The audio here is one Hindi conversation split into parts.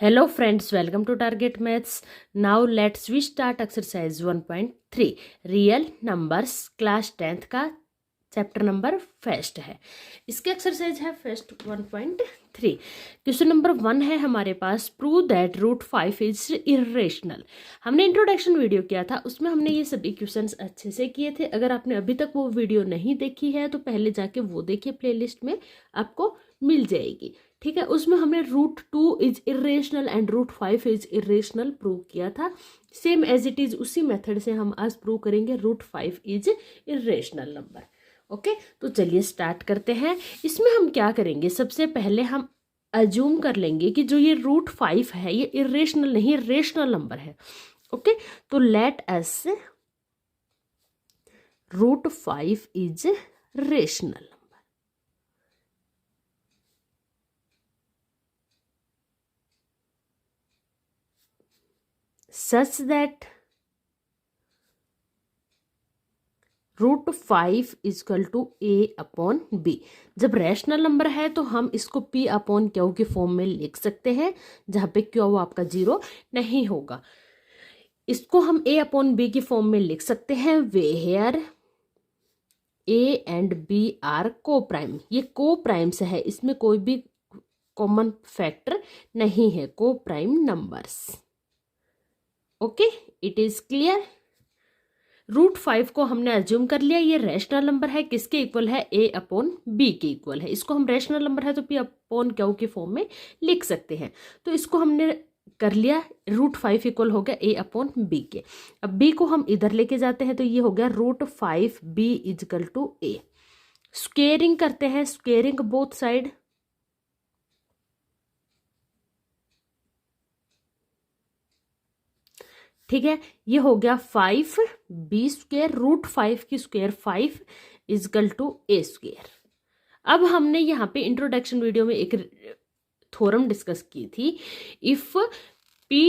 Hello friends, welcome to Target Maths. Now let's we start exercise 1.3 real numbers class 10th का चैप्टर नंबर फर्स्ट है। इसके एक्सरसाइज है फर्स्ट 1.3। क्वेश्चन नंबर 1 है हमारे पास, prove that root 5 is irrational. हमने इंट्रोडक्शन वीडियो किया था, उसमें हमने ये सभी क्वेश्चंस अच्छे से किए थे। अगर आपने अभी तक वो वीडियो नहीं देखी है तो पहले जाके वो देखिए, प्लेलिस्ट में आपको मिल जाएगी। ठीक है, उसमें हमने root 2 is irrational and root 5 is irrational prove किया था। सेम एज इट इज उसी मेथड से हम आज प्रूव करेंगे root 5 is irrational number. Okay, तो चलिए स्टार्ट करते हैं। इसमें हम क्या करेंगे, सबसे पहले हम अज्यूम कर लेंगे कि जो ये रूट 5 है ये इरेशनल नहीं, रेशनल नंबर है। ओके, तो let us root 5 is rational. such that root 5 equal to a upon b। जब रैशनल नंबर है तो हम इसको p अपॉन क्यू के फॉर्म में लिख सकते हैं, जहाँ पे क्यू आपका 0 नहीं होगा। इसको हम a अपॉन b की फॉर्म में लिख सकते हैं where a and b are coprime. ये को प्राइम्स है, इसमें कोई भी कॉमन फैक्टर नहीं है, coprime numbers. Okay, it is clear. Root 5 को हमने अज्यूम कर लिया, ये रैशनल नंबर है, किसके इक्वल है, a अपॉन b के इक्वल है। इसको हम रैशनल नंबर है तो p अपॉन क्यू के फॉर्म में लिख सकते हैं। तो इसको हमने कर लिया, रूट 5 इक्वल हो गया a अपॉन b के। अब b को हम इधर लेके जाते हैं तो ये हो गया root 5 b equal to a। Squaring करते हैं, स्क्वेयरिंग बोथ साइड। ठीक है, ये हो गया 5b स्क्वेयर, रूट 5 की square 5 equal to a square. अब हमने यहाँ पे इंट्रोडक्शन वीडियो में एक थ्योरम डिस्कस की थी, इफ p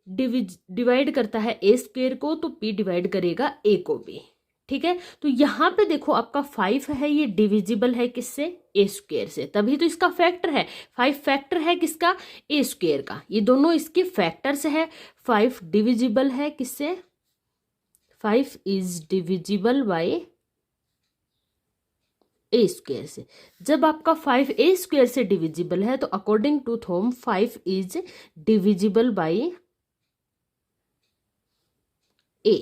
डिवाइड करता है a स्क्वेयर को तो p डिवाइड करेगा a को भी। ठीक है, तो यहाँ पे देखो आपका 5 है, ये डिविजिबल है किससे, a स्क्वेयर से, तभी तो इसका फैक्टर है। 5 फैक्टर है किसका, a स्क्वेयर का, ये दोनों इसके फैक्टर्स है। 5 डिविजिबल है किससे, 5 is divisible by a square से। जब आपका 5 a स्क्वेयर से डिविजिबल है तो according to theorem 5 is divisible by a।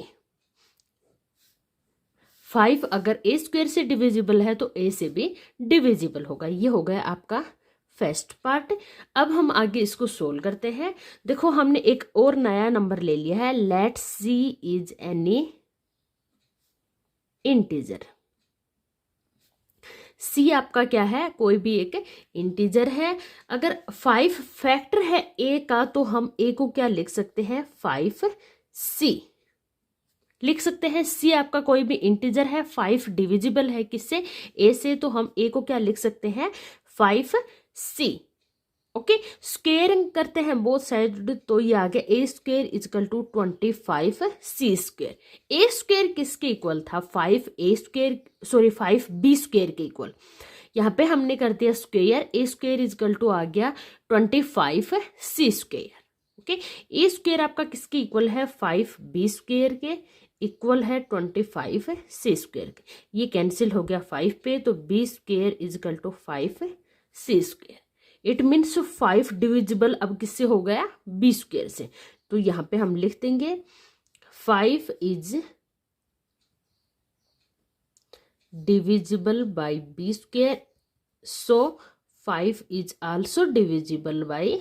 5 अगर a स्क्वेयर से डिविजिबल है तो a से भी डिविजिबल होगा। ये हो गया आपका फर्स्ट पार्ट। अब हम आगे इसको सोल्व करते हैं। देखो हमने एक और नया नंबर ले लिया है, let c is any integer. C आपका क्या है, कोई भी एक इंटीजर है। अगर 5 फैक्टर है a का तो हम a को क्या लिख सकते हैं, 5c लिख सकते हैं। c आपका कोई भी इंटीजर है, 5 डिविजिबल है किससे, a से, तो हम a को क्या लिख सकते हैं, 5c। ओके, स्क्वेयरिंग करते हैं बोथ साइड तो ये आ गया a square equal to 25c square. a square किसके इक्वल था, 5a square, sorry 5b square के इक्वल। यहाँ पे हमने कर दिया square, a square equal to आ गया 25c square. Okay, a square आपका किसके इक्वल है, 5b स्क्वेयर के इक्वल है 25c स्क्वेयर के। ये कैंसिल हो गया 5 पे, तो b square equal to 5c square. It means 5 divisible अब किससे हो गया, b स्क्वेयर से। तो यहाँ पे हम लिख देंगे 5 is divisible bye b square, so 5 is also divisible by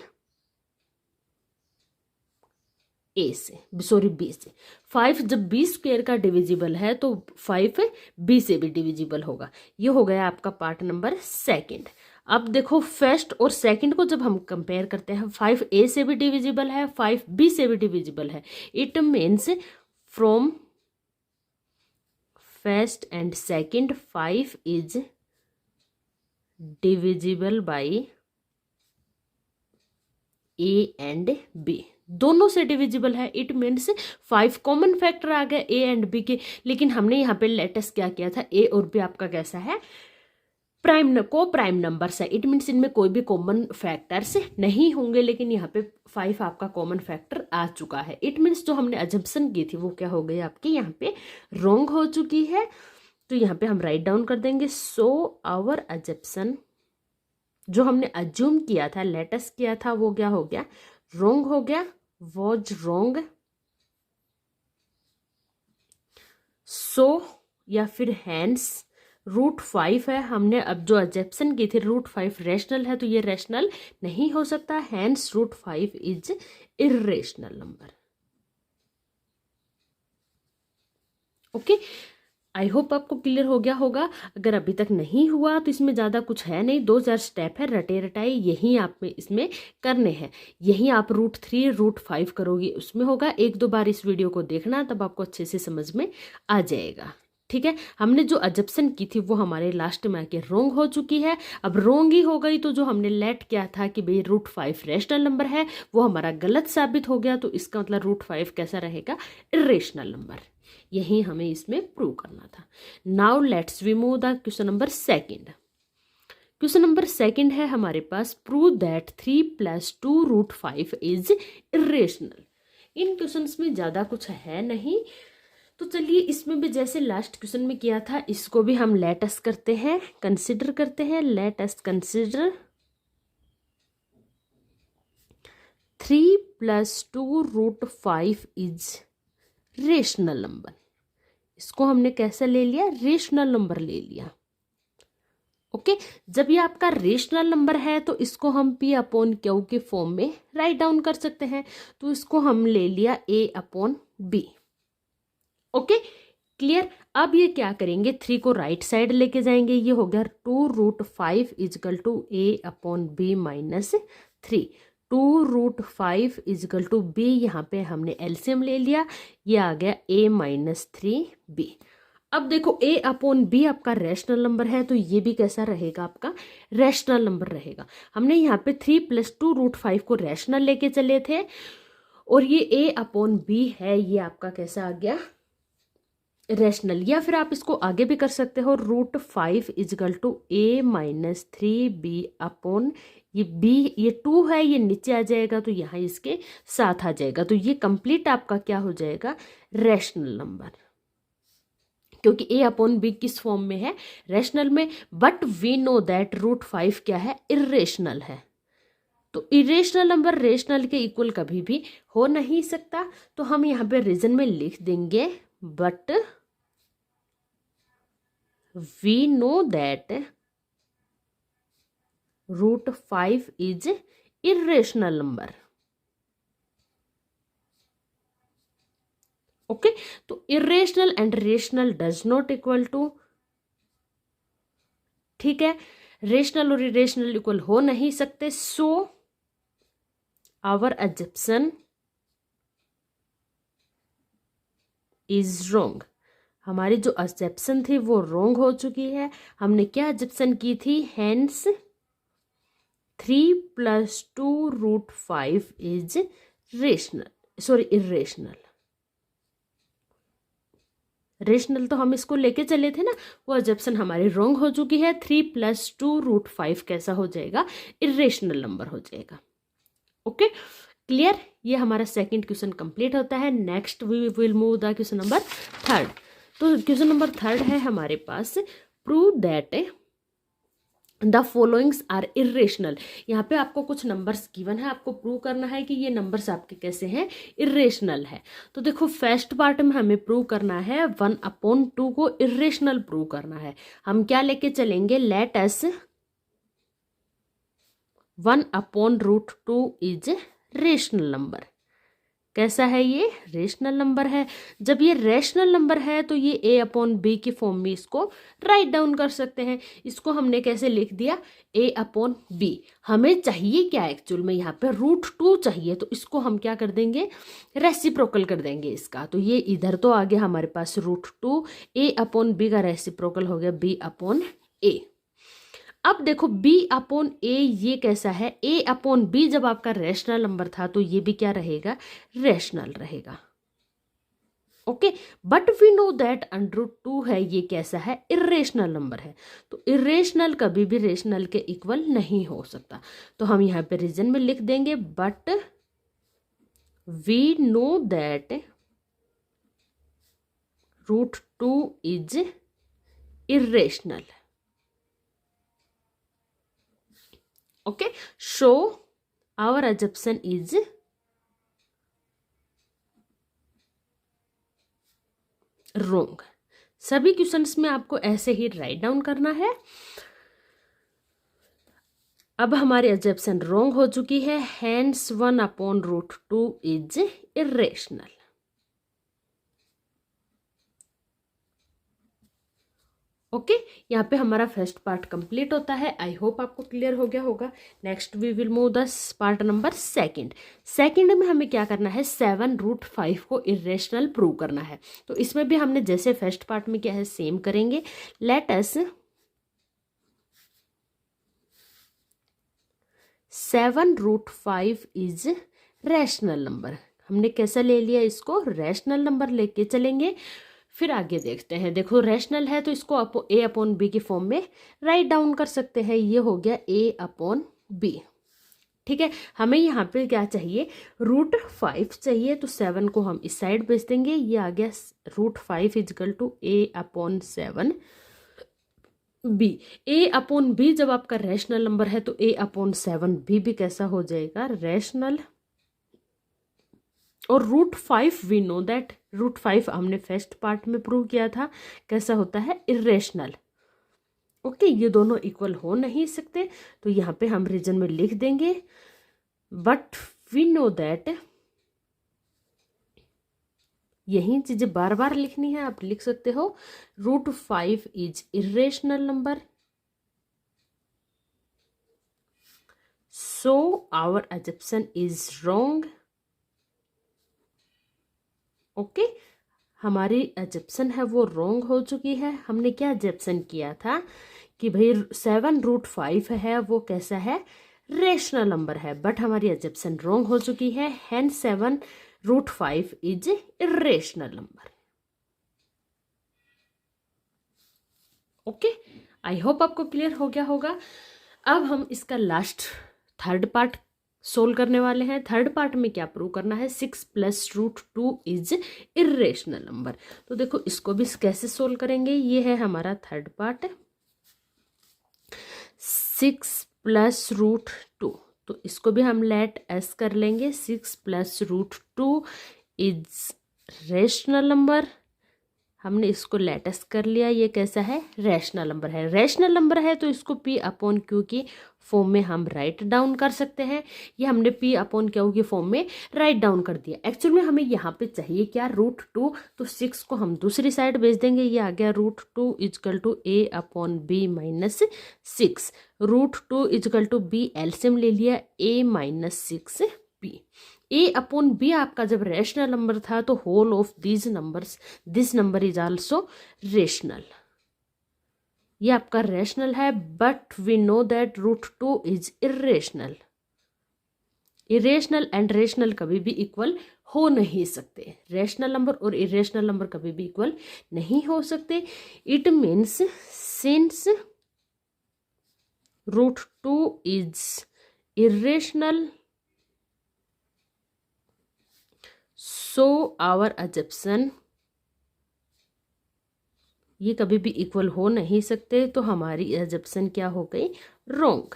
a से, सॉरी b से। 5 जब b स्क्वेयर का डिविजिबल है तो 5 b से भी डिविजिबल होगा। ये हो गया आपका पार्ट नंबर सेकंड। अब देखो फर्स्ट और सेकंड को जब हम कंपेयर करते हैं, 5 a से भी डिविजिबल है, 5 b से भी डिविजिबल है। It means from first and second 5 is divisible by a and b, दोनों से डिविजिबल है। इट मीन्स 5 कॉमन फैक्टर आ गए a एंड b के, लेकिन हमने यहाँ पे लेटेस्ट क्या किया था, a और b आपका कैसा है, को प्राइम नंबर्स है, इट मीन्स इनमें कोई भी कॉमन फैक्टर्स नहीं होंगे, लेकिन यहाँ पे 5 आपका कॉमन फैक्टर आ चुका है। इट मीन्स जो हमने अजम्पशन की थी वो क्या हो गई आपकी यहाँ पे रॉन्ग हो चुकी है। तो यहाँ पे हम राइट डाउन कर देंगे, सो आवर अजम्पशन, जो हमने अज्यूम किया था, लेटस किया था, वो क्या हो गया रॉन्ग हो गया, वॉज रॉन्ग। सो या फिर हैंस √5 है, हमने अब जो अजम्पशन की थी √5 रैशनल है, तो ये रैशनल नहीं हो सकता, hence √5 is irrational number. Okay, I hope आपको क्लियर हो गया होगा। अगर अभी तक नहीं हुआ तो इसमें ज़्यादा कुछ है नहीं, 2-4 स्टेप है, रटे रटाए यही आप में इसमें करने हैं। यही आप √3 √5 करोगे उसमें होगा। 1-2 बार इस वीडियो को देखना, तब आपको अच्छे से समझ में आ जाएगा। ठीक है, हमने जो अजम्पशन की थी वो हमारे लास्ट में आके रॉन्ग हो चुकी है। अब रॉन्ग ही हो गई तो जो हमने लेट किया था कि भाई √5 रैशनल नंबर है वो हमारा गलत साबित हो गया। तो इसका मतलब √5 कैसा रहेगा, इर्रेशनल नंबर। यही हमें इसमें प्रूव करना था। Now let's we move the question number second. Question number second है हमारे पास, प्रूव दैट 3 + 2 √5 इज इर्रेशनल। इन क्वेश्चंस में ज़्यादा कुछ है नहीं, तो चलिए इसमें भी जैसे लास्ट क्वेश्चन में किया था इसको भी हम लेट अस करते हैं, कंसिडर करते हैं। Let us consider 3 + 2 √5 is rational number. इसको हमने कैसे ले लिया, रेशनल नंबर ले लिया। ओके, जब ये आपका रेशनल नंबर है तो इसको हम P/Q के फॉर्म में राइट डाउन कर सकते हैं। तो इसको हम ले लिया A/B। Okay, clear. अब ये क्या करेंगे, 3 को राइट साइड लेके जाएंगे, ये हो गया 2 √5 = A/B - 3। 2 √5 = B, यहाँ पे हमने एलसीएम ले लिया, ये आ गया A - 3B। अब देखो A/B आपका रैशनल नंबर है, तो ये भी कैसा रहेगा, आपका रैशनल नंबर रहेगा। हमने यहाँ पे 3 + 2 √5 को रैशनल लेके चले थे, और ये A/B है, ये आपका कैसा आ गया, रैशनल। या फिर आप इसको आगे भी कर सकते हो, √5 = A - 3B/, ये B, ये 2 है, ये नीचे आ जाएगा तो यहाँ इसके साथ आ जाएगा। तो ये कंप्लीट आपका क्या हो जाएगा, रैशनल नंबर, क्योंकि A/B किस फॉर्म में है, रैशनल में। बट वी नो दैट √5 क्या है, इर्रेशनल है। तो इरेशनल नंबर रेशनल के इक्वल कभी भी हो नहीं सकता। तो हम यहाँ पे रीजन में लिख देंगे, but we know that √5 is irrational number. Okay, तो irrational and rational does not equal to, ठीक है, रेशनल और इरेशनल इक्वल हो नहीं सकते। So our assumption is wrong. हमारी जो अजम्पशन थी वो रॉन्ग हो चुकी है। हमने क्या अजम्पशन की थी, hence 3 + 2 √5 is rational, sorry irrational. Rational तो हम इसको लेके चले थे ना, वो अजम्पशन हमारी रॉन्ग हो चुकी है। 3 + 2 √5 कैसा हो जाएगा, इर्रेशनल नंबर हो जाएगा। Okay, clear. ये हमारा सेकंड क्वेश्चन कंप्लीट होता है। Next we will move the question number third. तो क्वेश्चन नंबर थर्ड है हमारे पास, prove that the followings are irrational. यहाँ पे आपको कुछ नंबर्स गिवन है, आपको प्रूव करना है कि ये नंबर्स आपके कैसे हैं, इर्रेशनल है। तो देखो फर्स्ट पार्ट में हमें प्रूव करना है 1/2 को इर्रेशनल प्रूव करना है। हम क्या लेके चलेंगे, let us 1/√2 is rational number. कैसा है, ये रेशनल नंबर है। जब ये रेशनल नंबर है तो ये A/B की फॉर्म में इसको राइट डाउन कर सकते हैं। इसको हमने कैसे लिख दिया, A/B। हमें चाहिए क्या, एक्चुअल में यहाँ पे √2 चाहिए, तो इसको हम क्या कर देंगे, रेसिप्रोकल कर देंगे इसका। तो ये इधर तो आ गया हमारे पास √2, A/B का रेसिप्रोकल हो गया B/A। अब देखो B/A ये कैसा है, A/B जब आपका रैशनल नंबर था तो ये भी क्या रहेगा, रैशनल रहेगा। Okay, but we know that √2 है, ये कैसा है, इरेशनल नंबर है। तो इरेशनल कभी भी रेशनल के इक्वल नहीं हो सकता। तो हम यहाँ पे रीजन में लिख देंगे but we know that √2 is irrational. Okay, so our assumption is wrong. सभी क्वेश्चंस में आपको ऐसे ही राइट डाउन करना है। अब हमारी assumption रोंग हो चुकी है, hence 1/√2 इज इरेशनल। ओके, यहाँ पे हमारा फर्स्ट पार्ट कंप्लीट होता है। आई होप आपको क्लियर हो गया होगा। Next we will move the part number second. Second में हमें क्या करना है, 7√5 को इरेशनल प्रूव करना है। तो इसमें भी हमने जैसे फर्स्ट पार्ट में क्या है सेम करेंगे। Let us 7√5 is rational number. हमने कैसा ले लिया, इसको रैशनल नंबर लेके चलेंगे। फिर आगे देखते हैं। देखो रैशनल है तो इसको a/b की फॉर्म में राइट डाउन कर सकते हैं। ये हो गया a/b। ठीक है, हमें यहाँ पे क्या चाहिए, √5 चाहिए। तो 7 को हम इस साइड भेज देंगे। ये आ गया √5 इजकल टू a/7b। a/b जब आपका रैशनल नंबर है तो a/7b भी कैसा हो जाएगा, रैशनल। और √5 वी नो दैट √5 हमने फर्स्ट पार्ट में प्रूव किया था कैसा होता है, इरेशनल। ओके, ये दोनों इक्वल हो नहीं सकते। तो यहाँ पे हम रीजन में लिख देंगे बट वी नो दैट, यही चीजें बार बार लिखनी है, आप लिख सकते हो। √5 is irrational number, so our assumption is wrong. Okay, हमारी assumption है वो रॉन्ग हो चुकी है। हमने क्या assumption किया था कि भाई 7√5 है वो कैसा है, रेशनल नंबर है। बट हमारी assumption रॉन्ग हो चुकी है, hence 7√5 is irrational number. Okay, I hope आपको क्लियर हो गया होगा। अब हम इसका लास्ट थर्ड पार्ट सोल्व करने वाले हैं। थर्ड पार्ट में क्या प्रूव करना है, 6 + √2 इज इरेशनल नंबर। तो देखो इसको भी कैसे सोल्व करेंगे, ये है हमारा थर्ड पार्ट, 6 + √2। तो इसको भी हम लेट एस कर लेंगे। 6 + √2 इज रेशनल नंबर। हमने इसको लेटेस्ट कर लिया, ये कैसा है, रैशनल नंबर है। रैशनल नंबर है तो इसको p/q की फॉर्म में हम राइट डाउन कर सकते हैं। ये हमने p/q की फॉर्म में राइट डाउन कर दिया। एक्चुअल में हमें यहाँ पे चाहिए क्या, √2। तो 6 को हम दूसरी साइड भेज देंगे। ये आ गया √2 is equal to a/b - 6। √2 is equal to b, LCM ले लिया, a - 6b। a/b आपका जब रैशनल नंबर था तो whole of this number is also rational. ये आपका रैशनल है, but we know that √2 is irrational. Irrational and rational कभी भी इक्वल हो नहीं सकते। रैशनल नंबर और इरेशनल नंबर कभी भी इक्वल नहीं हो सकते। It means since √2 is irrational, so our assumption, ये कभी भी इक्वल हो नहीं सकते। तो हमारी assumption क्या हो गई, रॉन्ग।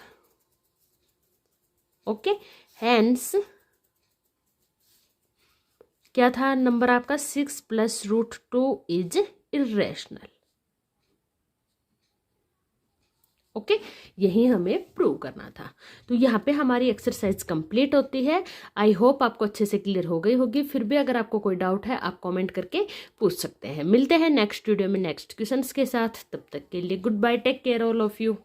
ओके, हैंस क्या था नंबर आपका, 6 + √2 इज इरेशनल। ओके, यही हमें प्रूव करना था। तो यहाँ पे हमारी एक्सरसाइज कंप्लीट होती है। आई होप आपको अच्छे से क्लियर हो गई होगी। फिर भी अगर आपको कोई डाउट है आप कमेंट करके पूछ सकते हैं। मिलते हैं नेक्स्ट वीडियो में नेक्स्ट क्वेश्चंस के साथ। तब तक के लिए goodbye, take care all of you.